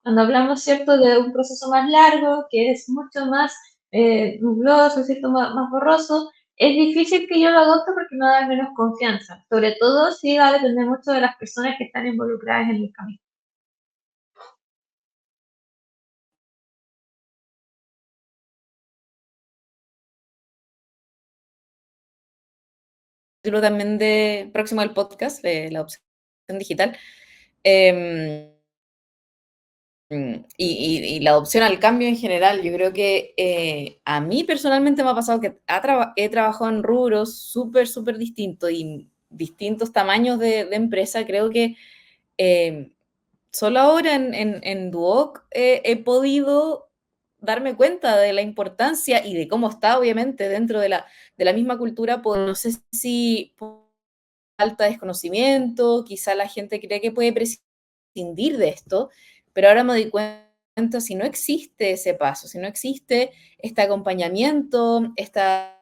Speaker 2: Cuando hablamos, ¿cierto?, de un proceso más largo, que es mucho más nubloso, ¿cierto?, más borroso, es difícil que yo lo adopte porque me da menos confianza, sobre todo si va a depender mucho de las personas que están involucradas en el camino.
Speaker 1: Título también de próximo del podcast, de la opción digital. Eh, y la adopción al cambio en general, yo creo que a mí personalmente me ha pasado que he trabajado en rubros súper, súper distintos y distintos tamaños de empresa. Creo que eh, solo ahora en Duoc he podido darme cuenta de la importancia y de cómo está, obviamente, dentro de la misma cultura. Pues no sé si por falta de desconocimiento, quizá la gente cree que puede prescindir de esto, pero ahora me doy cuenta si no existe ese paso, si no existe este acompañamiento, esta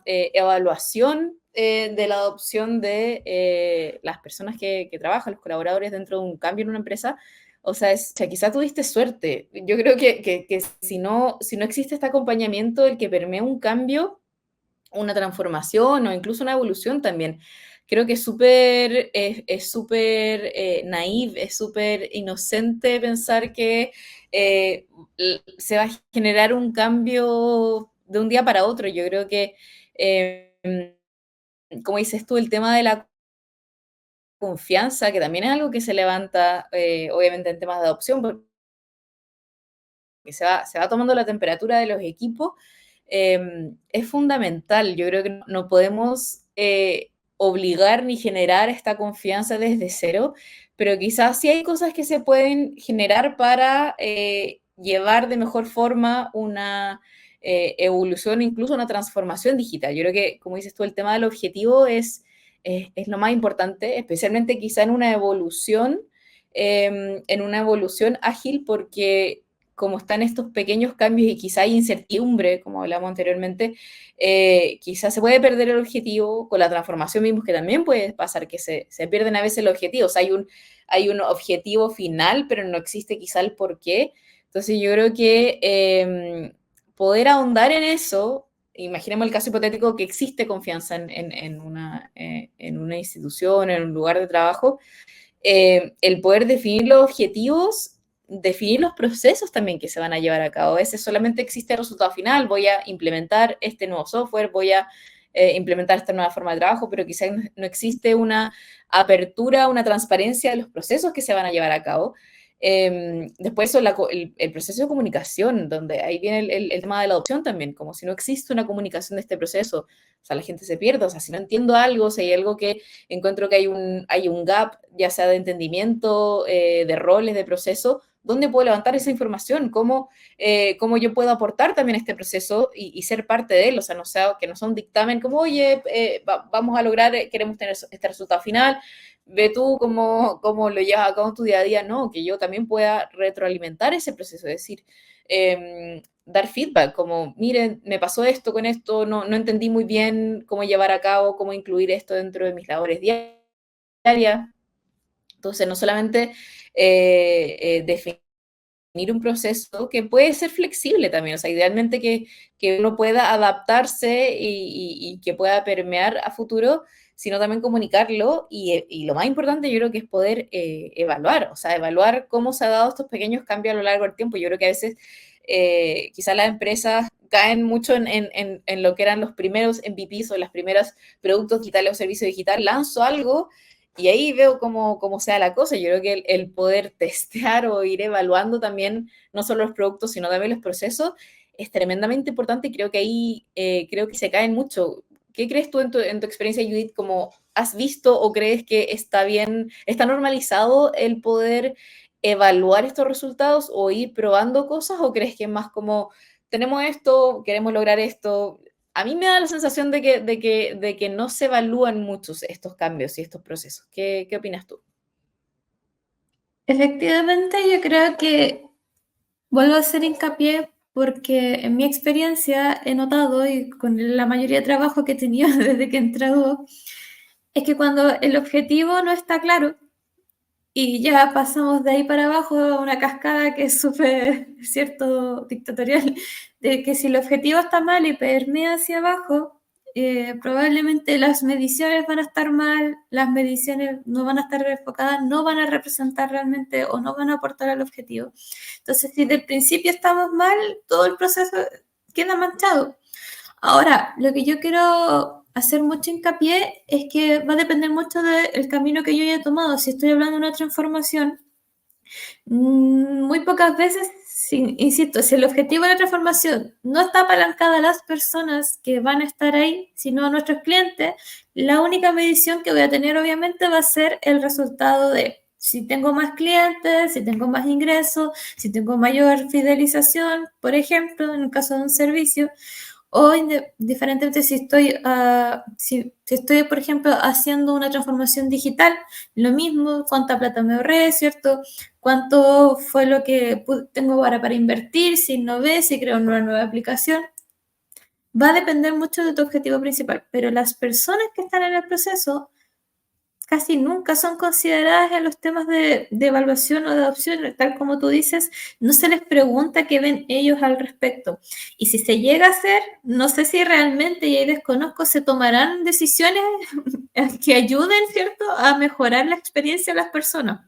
Speaker 1: evaluación de la adopción de las personas que trabajan, los colaboradores dentro de un cambio en una empresa. O sea, quizá tuviste suerte. Yo creo que si no existe este acompañamiento, el que permea un cambio, una transformación o incluso una evolución también. Creo que es súper naive, es súper inocente pensar que se va a generar un cambio de un día para otro. Yo creo que, como dices tú, el tema de la confianza, que también es algo que se levanta, obviamente, en temas de adopción, porque se va tomando la temperatura de los equipos, es fundamental. Yo creo que no podemos obligar ni generar esta confianza desde cero, pero quizás sí hay cosas que se pueden generar para llevar de mejor forma una evolución, incluso una transformación digital. Yo creo que, como dices tú, el tema del objetivo es lo más importante, especialmente quizá en una evolución ágil, porque como están estos pequeños cambios y quizá hay incertidumbre, como hablamos anteriormente, quizás se puede perder el objetivo. Con la transformación vimos que también puede pasar que se pierden a veces los objetivos. O sea, hay un objetivo final, pero no existe quizá el por qué. Entonces yo creo que poder ahondar en eso, imaginemos el caso hipotético que existe confianza en una institución, en un lugar de trabajo, el poder definir los objetivos, definir los procesos también que se van a llevar a cabo. A veces solamente existe el resultado final, voy a implementar este nuevo software, voy a implementar esta nueva forma de trabajo, pero quizás no existe una apertura, una transparencia de los procesos que se van a llevar a cabo. Después eso, el proceso de comunicación, donde ahí viene el tema de la adopción también, como si no existe una comunicación de este proceso, o sea, la gente se pierde. O sea, si no entiendo algo, si hay algo que encuentro que hay un gap, ya sea de entendimiento, de roles, de proceso, ¿dónde puedo levantar esa información? ¿Cómo yo puedo aportar también este proceso y ser parte de él? O sea, que no sea un dictamen como, oye, vamos a lograr, queremos tener este resultado final, ve tú cómo lo llevas a cabo en tu día a día. No, que yo también pueda retroalimentar ese proceso, es decir, dar feedback, como, miren, me pasó esto con esto, no entendí muy bien cómo llevar a cabo, cómo incluir esto dentro de mis labores diarias. Entonces, no solamente definir un proceso que puede ser flexible también, o sea, idealmente que uno pueda adaptarse y que pueda permear a futuro, sino también comunicarlo y lo más importante yo creo que es poder evaluar, o sea, evaluar cómo se han dado estos pequeños cambios a lo largo del tiempo. Yo creo que a veces quizás las empresas caen mucho en lo que eran los primeros MVPs o los primeros productos digitales o servicios digitales. Lanzo algo y ahí veo cómo sea la cosa. Yo creo que el poder testear o ir evaluando también, no solo los productos, sino también los procesos, es tremendamente importante, y creo que ahí creo que se caen mucho. ¿Qué crees tú en tu experiencia, Judith? ¿Cómo has visto o crees que está bien, está normalizado el poder evaluar estos resultados o ir probando cosas? ¿O crees que es más como, tenemos esto, queremos lograr esto? A mí me da la sensación de que no se evalúan muchos estos cambios y estos procesos. ¿Qué opinas tú?
Speaker 2: Efectivamente, yo creo que vuelvo a hacer hincapié porque en mi experiencia he notado, y con la mayoría de trabajo que he tenido desde que he entrado, es que cuando el objetivo no está claro y ya pasamos de ahí para abajo a una cascada que es súper, cierto, dictatorial, de que si el objetivo está mal y permea hacia abajo, probablemente las mediciones van a estar mal, las mediciones no van a estar enfocadas, no van a representar realmente o no van a aportar al objetivo. Entonces, si del principio estamos mal, todo el proceso queda manchado. Ahora, lo que yo quiero hacer mucho hincapié es que va a depender mucho del camino que yo haya tomado. Si estoy hablando de una transformación, muy pocas veces, insisto, si el objetivo de la transformación no está apalancada a las personas que van a estar ahí, sino a nuestros clientes, la única medición que voy a tener obviamente va a ser el resultado de si tengo más clientes, si tengo más ingresos, si tengo mayor fidelización, por ejemplo, en el caso de un servicio, o diferentemente si estoy, por ejemplo, haciendo una transformación digital, lo mismo, cuánta plata me ahorré, ¿cierto? Cuánto fue lo que tengo para invertir, si innové, si creo una nueva aplicación. Va a depender mucho de tu objetivo principal, pero las personas que están en el proceso casi nunca son consideradas en los temas de evaluación o de adopción, tal como tú dices, no se les pregunta qué ven ellos al respecto. Y si se llega a hacer, no sé si realmente, y ahí desconozco, se tomarán decisiones que ayuden, ¿cierto?, a mejorar la experiencia de las personas,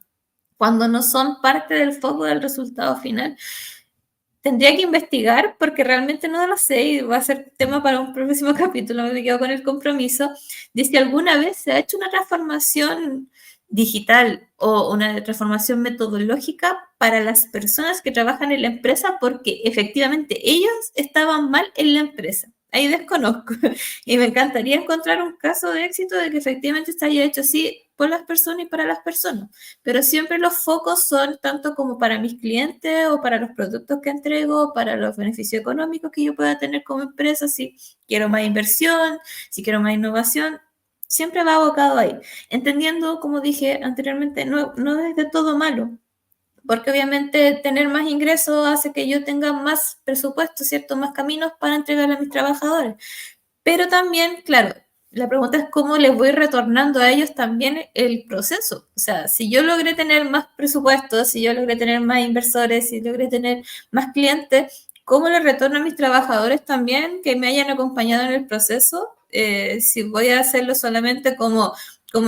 Speaker 2: cuando no son parte del foco del resultado final. Tendría que investigar porque realmente no lo sé y va a ser tema para un próximo capítulo. Me quedo con el compromiso de si alguna vez se ha hecho una transformación digital o una transformación metodológica para las personas que trabajan en la empresa porque efectivamente ellos estaban mal en la empresa. Ahí desconozco y me encantaría encontrar un caso de éxito de que efectivamente se haya hecho así por las personas y para las personas, pero siempre los focos son tanto como para mis clientes o para los productos que entrego, para los beneficios económicos que yo pueda tener como empresa, si quiero más inversión, si quiero más innovación, siempre va abocado ahí, entendiendo, como dije anteriormente, no es de todo malo, porque obviamente tener más ingresos hace que yo tenga más presupuesto, ¿cierto? Más caminos para entregarle a mis trabajadores. Pero también, claro, la pregunta es cómo les voy retornando a ellos también el proceso. O sea, si yo logré tener más presupuestos, si yo logré tener más inversores, si logré tener más clientes, ¿cómo les retorno a mis trabajadores también que me hayan acompañado en el proceso? Si voy a hacerlo solamente como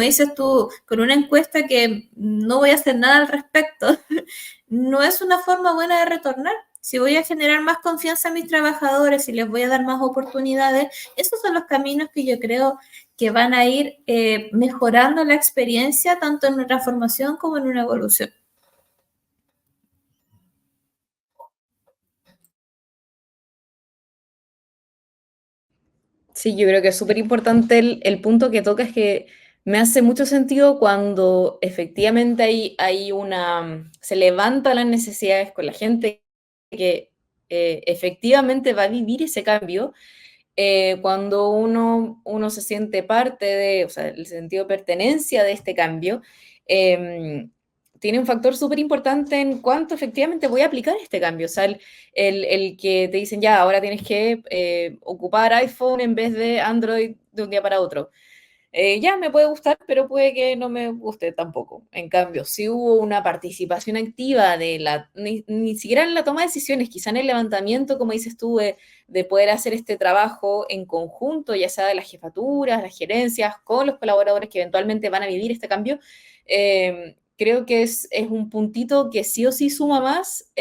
Speaker 2: dices tú, con una encuesta que no voy a hacer nada al respecto, no es una forma buena de retornar. Si voy a generar más confianza a mis trabajadores y les voy a dar más oportunidades, esos son los caminos que yo creo que van a ir mejorando la experiencia tanto en una transformación como en una evolución.
Speaker 1: Sí, yo creo que es súper importante el punto que tocas, que me hace mucho sentido cuando efectivamente hay se levantan las necesidades con la gente que efectivamente va a vivir ese cambio, cuando uno se siente parte de, o sea, el sentido de pertenencia de este cambio, eh, tiene un factor súper importante en cuánto efectivamente voy a aplicar este cambio. O sea, el que te dicen, ya, ahora tienes que ocupar iPhone en vez de Android de un día para otro. Ya me puede gustar, pero puede que no me guste tampoco. En cambio, si hubo una participación activa ni siquiera en la toma de decisiones, quizá en el levantamiento, como dices tú, de poder hacer este trabajo en conjunto, ya sea de las jefaturas, las gerencias, con los colaboradores que eventualmente van a vivir este cambio, creo que es un puntito que sí o sí suma más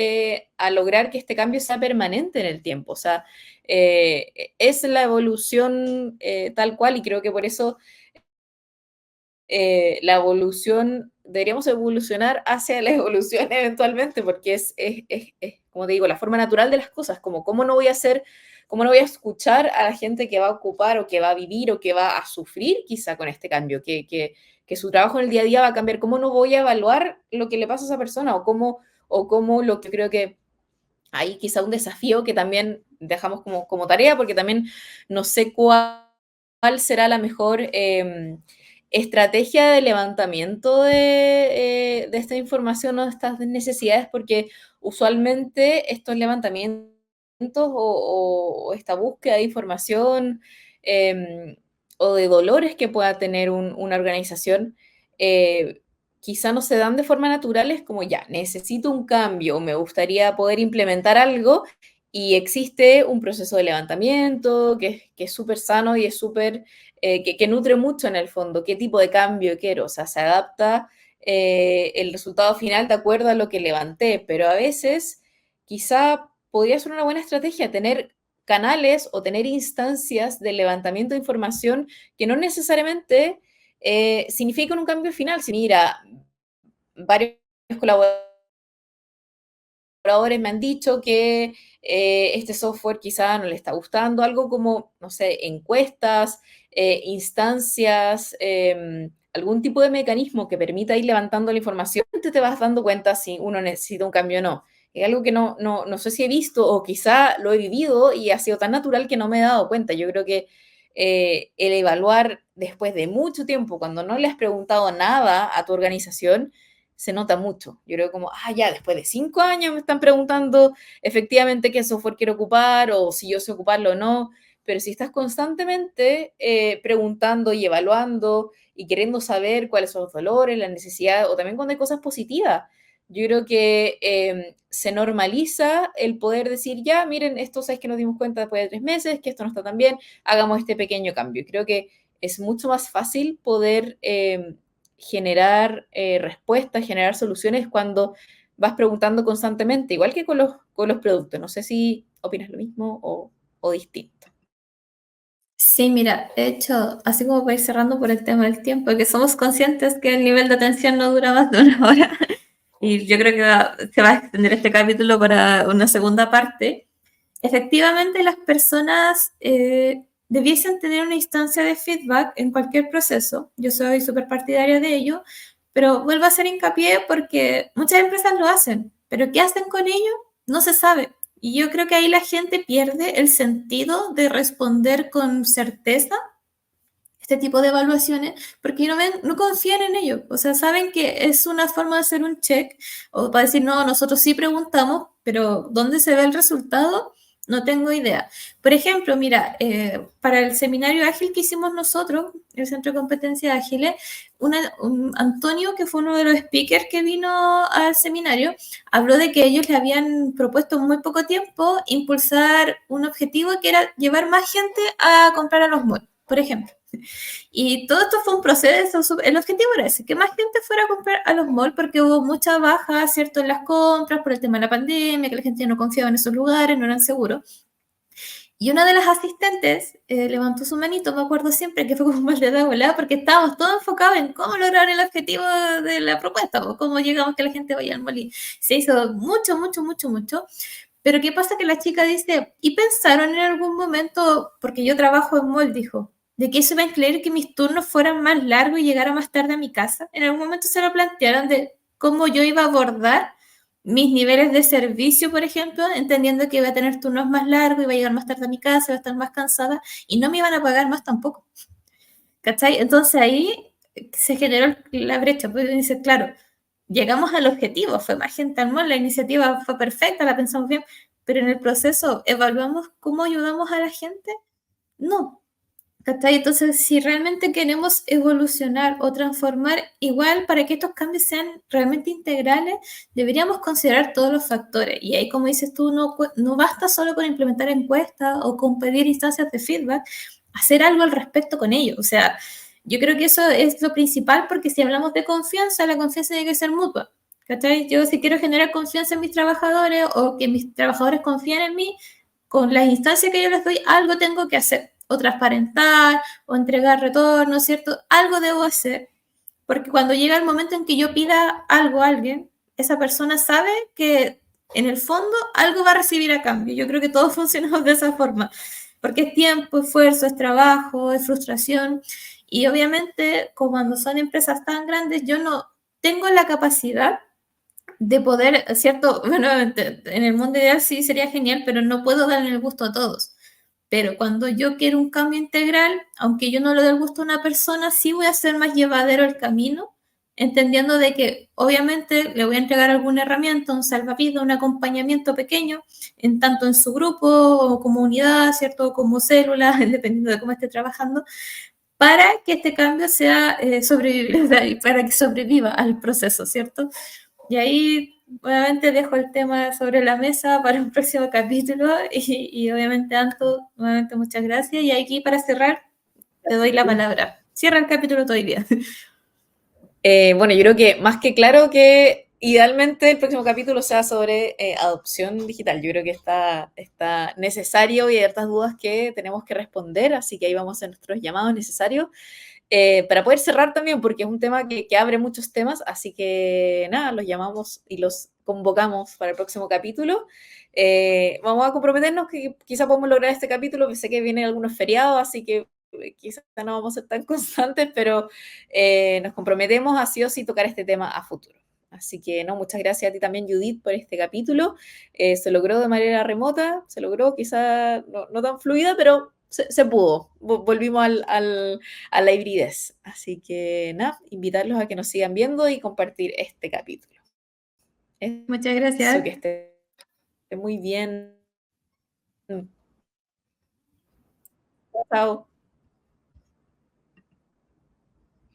Speaker 1: a lograr que este cambio sea permanente en el tiempo. O sea, es la evolución tal cual, y creo que por eso la evolución, deberíamos evolucionar hacia la evolución eventualmente, porque como te digo, la forma natural de las cosas, como cómo no voy a hacer, cómo no voy a escuchar a la gente que va a ocupar o que va a vivir o que va a sufrir quizá con este cambio, que su trabajo en el día a día va a cambiar, cómo no voy a evaluar lo que le pasa a esa persona, o cómo lo que creo que hay quizá un desafío que también dejamos como tarea, porque también no sé cuál será la mejor estrategia de levantamiento de esta información o de estas necesidades, porque usualmente estos levantamientos o esta búsqueda de información o de dolores que pueda tener una organización, quizá no se dan de forma natural, es como ya, necesito un cambio, me gustaría poder implementar algo, y existe un proceso de levantamiento que es súper sano y es súper, que nutre mucho en el fondo, qué tipo de cambio quiero, o sea, se adapta el resultado final de acuerdo a lo que levanté, pero a veces quizá podría ser una buena estrategia tener canales o tener instancias de levantamiento de información que no necesariamente significan un cambio final. Si mira, varios colaboradores me han dicho que este software quizá no le está gustando, algo como, no sé, encuestas, instancias, algún tipo de mecanismo que permita ir levantando la información, te vas dando cuenta si uno necesita un cambio o no. Es algo que no sé si he visto o quizá lo he vivido y ha sido tan natural que no me he dado cuenta. Yo creo que el evaluar después de mucho tiempo, cuando no le has preguntado nada a tu organización, se nota mucho. Yo creo como, ya, después de 5 años me están preguntando efectivamente qué software quiero ocupar o si yo sé ocuparlo o no, pero si estás constantemente preguntando y evaluando y queriendo saber cuáles son los dolores, las necesidades, o también cuando hay cosas positivas, yo creo que se normaliza el poder decir, ya, miren, esto es que nos dimos cuenta después de 3 meses, que esto no está tan bien, hagamos este pequeño cambio. Creo que es mucho más fácil poder generar respuestas, generar soluciones cuando vas preguntando constantemente, igual que con los productos. No sé si opinas lo mismo o distinto.
Speaker 2: Sí, mira, de hecho, así como para ir cerrando por el tema del tiempo, que somos conscientes que el nivel de atención no dura más de una hora, y yo creo que se va a extender este capítulo para una segunda parte. Efectivamente, las personas debiesen tener una instancia de feedback en cualquier proceso. Yo soy súper partidaria de ello, pero vuelvo a hacer hincapié porque muchas empresas lo hacen, pero ¿qué hacen con ello? No se sabe. Y yo creo que ahí la gente pierde el sentido de responder con certeza este tipo de evaluaciones porque no confían en ello. O sea, saben que es una forma de hacer un check o para decir, no, nosotros sí preguntamos, pero ¿dónde se ve el resultado? No tengo idea. Por ejemplo, mira, para el seminario ágil que hicimos nosotros, el Centro de Competencia Ágiles, Antonio, que fue uno de los speakers que vino al seminario, habló de que ellos le habían propuesto en muy poco tiempo impulsar un objetivo que era llevar más gente a comprar a los malls, por ejemplo. Y todo esto fue un proceso, el objetivo era ese, que más gente fuera a comprar a los malls porque hubo mucha baja, ¿cierto?, en las compras por el tema de la pandemia, que la gente no confiaba en esos lugares, no eran seguros. Y una de las asistentes levantó su manito, me acuerdo siempre, que fue como un balde de agua, porque estábamos todos enfocados en cómo lograr el objetivo de la propuesta, o cómo llegamos que la gente vaya al mall. Y se hizo mucho, mucho, mucho, mucho. Pero ¿qué pasa? Que la chica dice, ¿y pensaron en algún momento, porque yo trabajo en mall, dijo, de que eso iba a incluir que mis turnos fueran más largos y llegara más tarde a mi casa? En algún momento se lo plantearon de cómo yo iba a abordar mis niveles de servicio, por ejemplo, entendiendo que iba a tener turnos más largos, iba a llegar más tarde a mi casa, iba a estar más cansada y no me iban a pagar más tampoco. ¿Cachai? Entonces ahí se generó la brecha, pues dice, claro, llegamos al objetivo, fue más gente al mall, la iniciativa fue perfecta, la pensamos bien, pero en el proceso, ¿evaluamos cómo ayudamos a la gente? No. ¿Cachai? Entonces, si realmente queremos evolucionar o transformar, igual para que estos cambios sean realmente integrales, deberíamos considerar todos los factores. Y ahí, como dices tú, no basta solo con implementar encuestas o con pedir instancias de feedback, hacer algo al respecto con ello. O sea, yo creo que eso es lo principal porque si hablamos de confianza, la confianza tiene que ser mutua. ¿Cachai? Yo si quiero generar confianza en mis trabajadores o que mis trabajadores confíen en mí, con las instancias que yo les doy, algo tengo que hacer, o transparentar, o entregar retorno, ¿cierto? Algo debo hacer, porque cuando llega el momento en que yo pida algo a alguien, esa persona sabe que en el fondo algo va a recibir a cambio. Yo creo que todos funcionamos de esa forma, porque es tiempo, esfuerzo, es trabajo, es frustración, y obviamente cuando son empresas tan grandes, yo no tengo la capacidad de poder, ¿cierto? Bueno, en el mundo ideal sí sería genial, pero no puedo darle el gusto a todos. Pero cuando yo quiero un cambio integral, aunque yo no le dé el gusto a una persona, sí voy a hacer más llevadero el camino, entendiendo de que obviamente le voy a entregar alguna herramienta, un salvavidas, un acompañamiento pequeño, en tanto en su grupo o como unidad, ¿cierto? O como célula, dependiendo de cómo esté trabajando, para que este cambio sea sobrevivible, para que sobreviva al proceso, ¿cierto? Y ahí nuevamente dejo el tema sobre la mesa para un próximo capítulo y obviamente Anto, nuevamente muchas gracias y aquí para cerrar te doy la palabra. Cierra el capítulo todo el día.
Speaker 1: Bueno, yo creo que más que claro que idealmente el próximo capítulo sea sobre adopción digital. Yo creo que está necesario y hay ciertas dudas que tenemos que responder, así que ahí vamos a hacer nuestros llamados necesarios para poder cerrar también, porque es un tema que abre muchos temas, así que nada, los llamamos y los convocamos para el próximo capítulo. Vamos a comprometernos que quizá podemos lograr este capítulo, sé que vienen algunos feriados, así que quizás no vamos a ser tan constantes, pero nos comprometemos a sí o sí tocar este tema a futuro. Así que no, muchas gracias a ti también, Judith, por este capítulo. Se logró de manera remota, se logró quizá no tan fluida, pero se pudo. Volvimos a la hibridez. Así que nada, invitarlos a que nos sigan viendo y compartir este capítulo.
Speaker 2: Muchas
Speaker 1: Eso,
Speaker 2: gracias.
Speaker 1: que esté muy bien. Chao.